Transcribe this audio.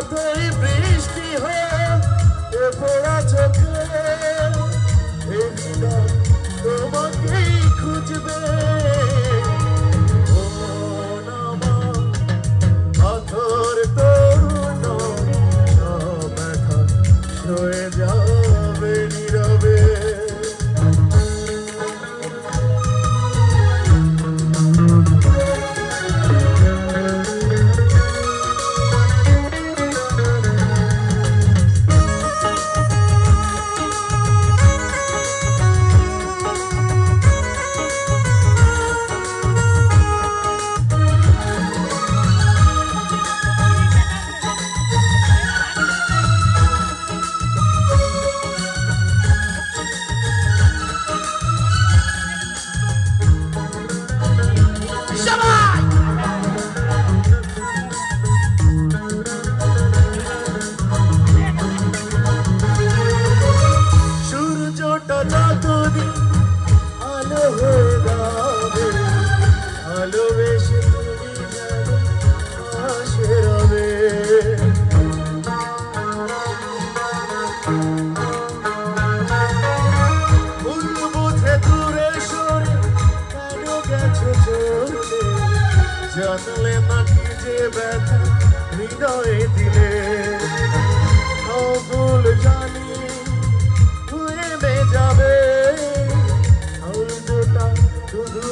যতই বৃষ্টি হোক এ পড়া চোখে এই হৃদয় তোমাকেই খুঁজবে পাথর তরুণ সব ব্যথা সয়ে যাবে নীরবে যতদিন আলো হয়ে যাবে ভালোবেসে তুমি যেন পাশে রবে ভুল বুঝে দূরে সরে কেন গেছো চলে জানলে না কি যে ব্যথা হৃদয়ে দিলে ভুল জানি যাবে শুধু